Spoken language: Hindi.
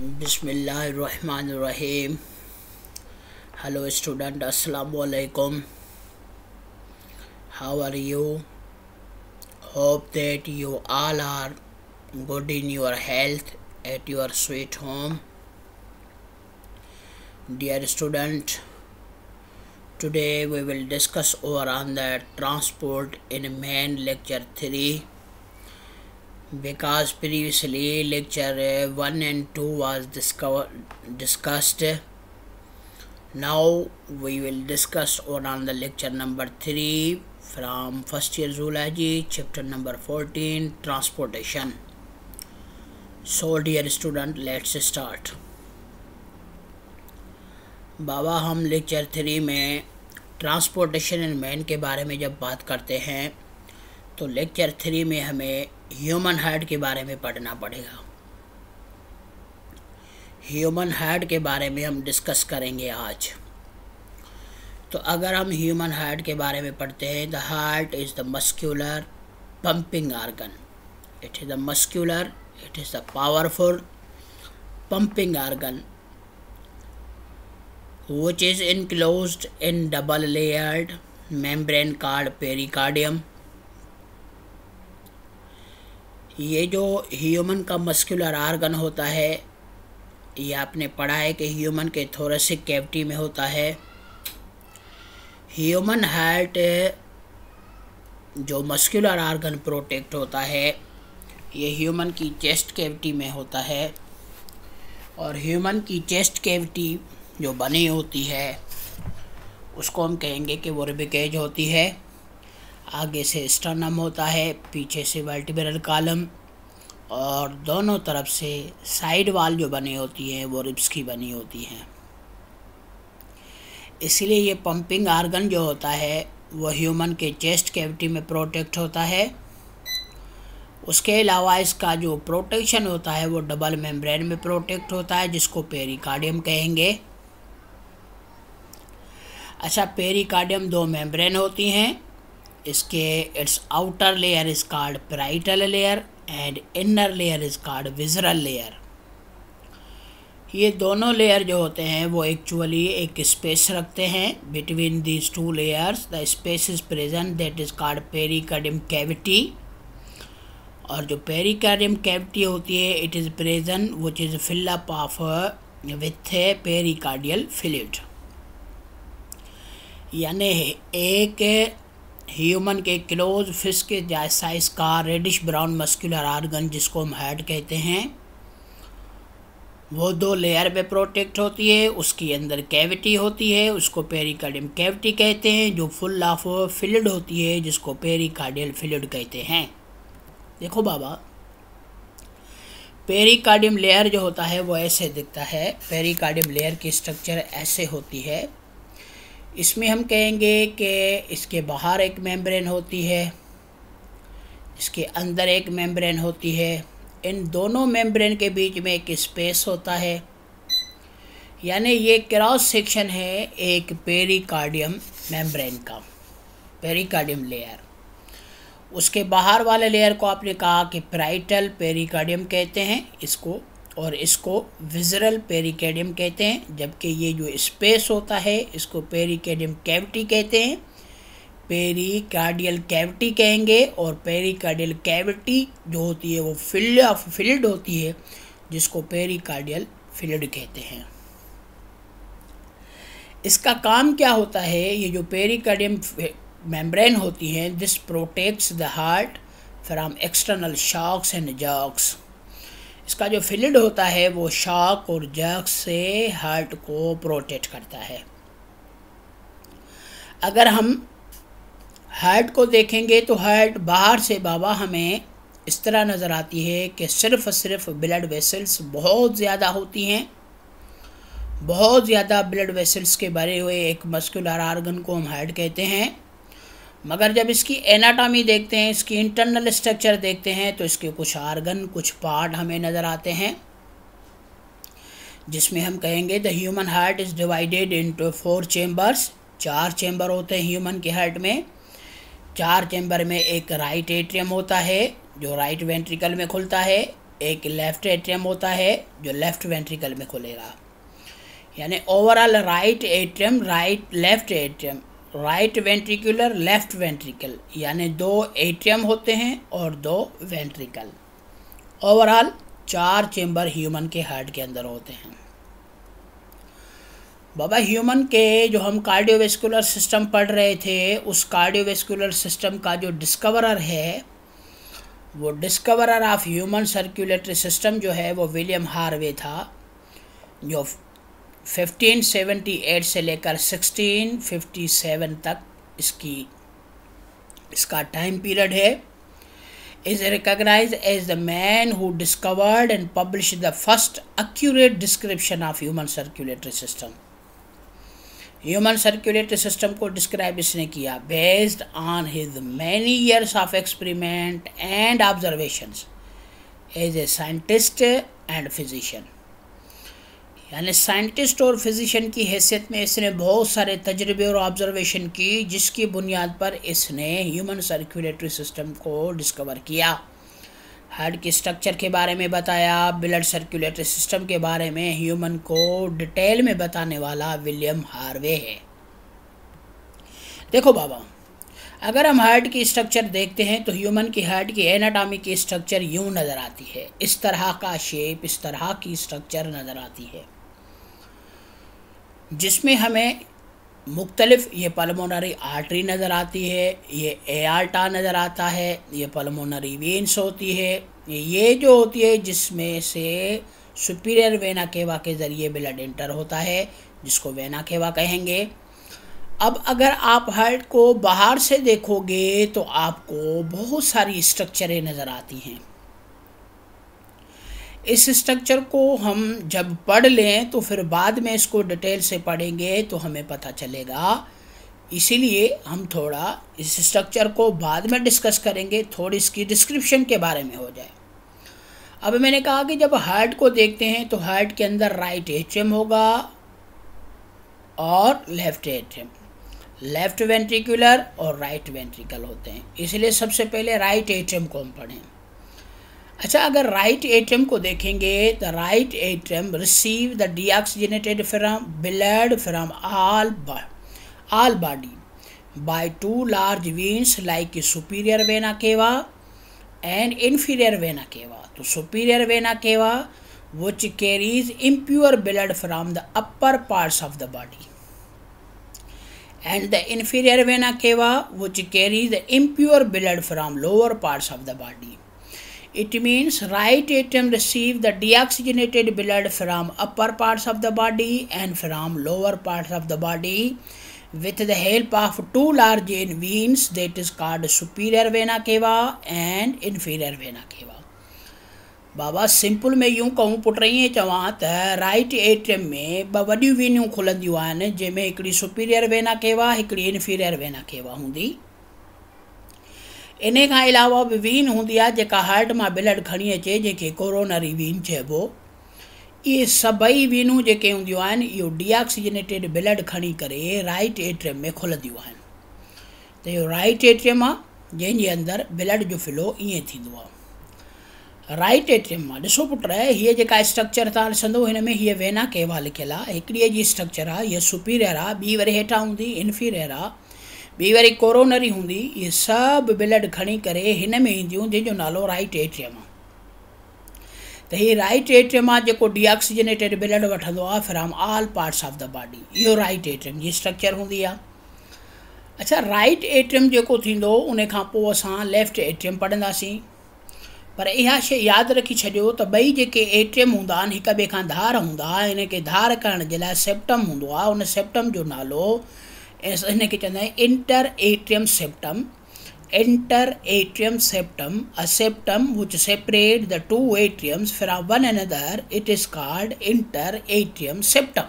बिस्मिल्लाहिर्रहमानिर्रहीम। हेलो स्टूडेंट, अस्सलाम वालेकुम। How are you? Hope that you all are good in your health at your sweet home. Dear student, today we will discuss over on the transport in main lecture 3, because previously lecture 1 and 2 was discussed. Now we will discuss on the lecture number 3 from first year zoology, chapter number 14, transportation. So dear student, let's start. बाबा, हम लेक्चर 3 में ट्रांसपोर्टेशन इन मैन के बारे में जब बात करते हैं तो लेक्चर 3 में हमें ह्यूमन हार्ट के बारे में पढ़ना पड़ेगा। ह्यूमन हार्ट के बारे में हम डिस्कस करेंगे आज। तो अगर हम ह्यूमन हार्ट के बारे में पढ़ते हैं, the heart is the muscular pumping organ. It is the muscular, it is the powerful pumping organ which is enclosed in double layered membrane called pericardium. ये जो ह्यूमन का मस्कुलर आर्गन होता है, ये आपने पढ़ा है कि ह्यूमन के थोरेसिक कैविटी में होता है। ह्यूमन हार्ट जो मस्कुलर आर्गन प्रोटेक्ट होता है, ये ह्यूमन की चेस्ट कैविटी में होता है। और ह्यूमन की चेस्ट कैविटी जो बनी होती है उसको हम कहेंगे कि वो रिबिकेज होती है। आगे से स्टर्नम होता है, पीछे से वर्टिब्रल कॉलम, और दोनों तरफ से साइड वाल जो बनी होती हैं वो रिब्स की बनी होती हैं। इसलिए ये पंपिंग आर्गन जो होता है वो ह्यूमन के चेस्ट कैविटी में प्रोटेक्ट होता है। उसके अलावा इसका जो प्रोटेक्शन होता है वो डबल मेम्ब्रेन में प्रोटेक्ट होता है, जिसको पेरिकार्डियम कहेंगे। अच्छा, पेरिकार्डियम 2 मेम्ब्रेन होती हैं इसके। It's outer layer is called parietal layer and inner layer is called visceral layer. ये दोनों लेयर जो होते हैं वो एक्चुअली एक स्पेस रखते हैं between these 2 layers. The space is present that is called pericardium cavity. और जो पेरिकार्डियम कैविटी होती है, it is present which is fill up of with pericardial fluid. यानी एक ह्यूमन के क्लोज फिश के साइज का रेडिश ब्राउन मस्कुलर आर्गन, जिसको हम हार्ट कहते हैं, वो 2 लेयर में प्रोटेक्ट होती है। उसके अंदर कैविटी होती है, उसको पेरिकार्डियम कैविटी कहते हैं, जो फुल ऑफ फ्लूइड होती है, जिसको पेरिकार्डियल फ्लूइड कहते हैं। देखो बाबा, पेरिकार्डियम लेयर जो होता है वो ऐसे दिखता है। पेरिकार्डियम लेयर की स्ट्रक्चर ऐसे होती है। इसमें हम कहेंगे कि इसके बाहर एक मेम्ब्रेन होती है, इसके अंदर एक मेम्ब्रेन होती है। इन दोनों मेम्ब्रेन के बीच में एक स्पेस होता है। यानी ये क्रॉस सेक्शन है एक पेरिकार्डियम मेम्ब्रेन का, पेरिकार्डियम लेयर। उसके बाहर वाले लेयर को आपने कहा कि पैराइटल पेरिकार्डियम कहते हैं इसको, और इसको विसरल पेरिकार्डियम कहते हैं। जबकि ये जो स्पेस होता है इसको पेरिकार्डियम कैविटी कहते हैं, पेरिकार्डियल कैविटी कहेंगे। और पेरिकार्डियल कैविटी जो होती है वो फ्लूइड होती है, जिसको पेरिकार्डियल फ्लूइड कहते हैं। इसका काम क्या होता है? ये जो पेरिकार्डियम मेम्ब्रेन होती हैं, this protects the heart from external shocks and jerks. इसका जो फ्लूइड होता है वो शॉक और जर्क से हार्ट को प्रोटेक्ट करता है। अगर हम हार्ट को देखेंगे तो हार्ट बाहर से बाबा हमें इस तरह नज़र आती है कि सिर्फ ब्लड वेसल्स बहुत ज़्यादा होती हैं। बहुत ज़्यादा ब्लड वेसल्स के भरे हुए एक मस्कुलर आर्गन को हम हार्ट कहते हैं। मगर जब इसकी एनाटॉमी देखते हैं, इसकी इंटरनल स्ट्रक्चर देखते हैं, तो इसके कुछ आर्गन, कुछ पार्ट हमें नज़र आते हैं, जिसमें हम कहेंगे the human heart is divided into 4 chambers. 4 chamber होते हैं ह्यूमन के हार्ट में। 4 चेम्बर में एक राइट एट्रियम होता है जो राइट वेंट्रिकल में खुलता है, एक लेफ्ट एट्रियम होता है जो लेफ्ट वेंट्रिकल में खुलेगा, यानी overall right atrium, left atrium, right ventricular, left ventricle, यानी 2 एट्रियम होते हैं और 2 वेंट्रिकल। ओवरऑल 4 चेंबर ह्यूमन के हार्ट के अंदर होते हैं। बाबा ह्यूमन के जो हम कार्डियोवेस्कुलर सिस्टम पढ़ रहे थे, उस कार्डियोवेस्कुलर सिस्टम का जो डिस्कवरर है, वो discoverer of human circulatory system जो है वो विलियम हार्वे था, जो 1578 से लेकर 1657 तक इसका टाइम पीरियड है। Is recognized as the man who discovered and published the first accurate description of human circulatory system. Human circulatory system को डिस्क्राइब इसने किया based on his many years of experiment and observations as a scientist and physician. यानी साइंटिस्ट और फिजिशियन की हैसियत में इसने बहुत सारे तजर्बे और ऑब्जर्वेशन की, जिसकी बुनियाद पर इसने ह्यूमन सर्कुलेटरी सिस्टम को डिस्कवर किया। हार्ट के स्ट्रक्चर के बारे में बताया, ब्लड सर्कुलेटरी सिस्टम के बारे में ह्यूमन को डिटेल में बताने वाला विलियम हार्वे है। देखो बाबा, अगर हम हार्ट की स्ट्रक्चर देखते हैं तो ह्यूमन की हार्ट की एनाटॉमी की स्ट्रक्चर यूँ नज़र आती है, इस तरह का शेप, इस तरह की स्ट्रक्चर नज़र आती है, जिसमें हमें मुख्तलिफ ये पल्मोनरी आर्टरी नज़र आती है, ये एआर्टा नज़र आता है, ये पल्मोनरी वेन्स होती है, ये जो होती है जिसमें से सुपीरियर वेना केवा के ज़रिए ब्लड एंटर होता है, जिसको वेना केवा कहेंगे। अब अगर आप हार्ट को बाहर से देखोगे तो आपको बहुत सारी स्ट्रक्चरें नज़र आती हैं। इस स्ट्रक्चर को हम जब पढ़ लें तो फिर बाद में इसको डिटेल से पढ़ेंगे तो हमें पता चलेगा, इसीलिए हम थोड़ा इस स्ट्रक्चर को बाद में डिस्कस करेंगे, थोड़ी इसकी डिस्क्रिप्शन के बारे में हो जाए। अब मैंने कहा कि जब हार्ट को देखते हैं तो हार्ट के अंदर राइट एट्रियम होगा और लेफ्ट एट्रियम, लेफ्ट वेंट्रिकुलर और राइट वेंट्रिकल होते हैं, इसलिए सबसे पहले राइट एट्रियम को हम पढ़ें। अच्छा, अगर राइट एट्रियम को देखेंगे तो right atrium receive the deoxygenated from blood from all body by 2 large veins like superior vena cava and inferior vena cava. तो superior vena cava which carries impure blood from the upper parts of the body, and the inferior vena cava which carries the impure blood from lower parts of the body. It means right atrium receive the deoxygenated blood from upper parts of the body and from lower parts of the body with the help of 2 large veins, that is called superior vena cava and inferior vena cava. Baba simple में यूँ कहूँ पुट रही हैं चवां त राइट एट्रियम में वॾियूं वेनियूं खुलंदियूं आहिनि, जंहिंमें हिकिड़ी सुपीरियर वेना केवा, हिकिड़ी इन्फीरियर वेना केवा हूंदी। इन खां अलावा बि वीन हूंदी आहे जेका हार्ट मां ब्लड खणी अचे, जंहिंखे कोरोनरी वीन चइबो। इहे सभई वीनूं जेके हूंदियूं आहिनि इहो डीऑक्सीजनेटेड ब्लड खणी करे राइट एट्रियम में खुलंदियूं आहिनि। त इहो राइट एट्रियम आहे जंहिंजे अंदरि ब्लड जो फ्लो ईअं थींदो आहे। राइट एट्रियम मां ॾिसो पुट, हीअ जेका स्ट्रक्चर तव्हां ॾिसंदो हिन में हीअ वेना केवा लिखियलु आहे, हिकिड़ीअ जी स्ट्रक्चर आहे, हीअ सुपीरियर आहे, ॿी वरी हेठां हूंदी इन्फीरियर आहे, ॿी वरी कोरोनरी हूंदी। इहे सभु ब्लड खणी करे हिन में ईंदियूं, जंहिंजो नालो राइट एट्रियम आहे। त हीअ राइट एट्रियम आहे जेको डीऑक्सीजनेटेड ब्लड वठंदो आहे from all parts of the body, इहो राइट एट्रियम जी स्ट्रक्चर हूंदी आहे। अच्छा, राइट एट्रियम जेको थींदो उन खां पोइ असां लेफ्ट एट्रियम पढ़ंदासीं, पर इहा शइ यादि रखी छॾियो त ॿई जेके एट्रियम हूंदा आहिनि हिक ॿिए खां धार हूंदा, इनखे धार करण जे लाइ सेप्टम हूंदो आहे, उन सेप्टम जो नालो हिनखे चवंदा आहियूं inter atrium septum. Inter atrium septum, a septum which separate the 2 atriums from one another, it is called inter atrium septum.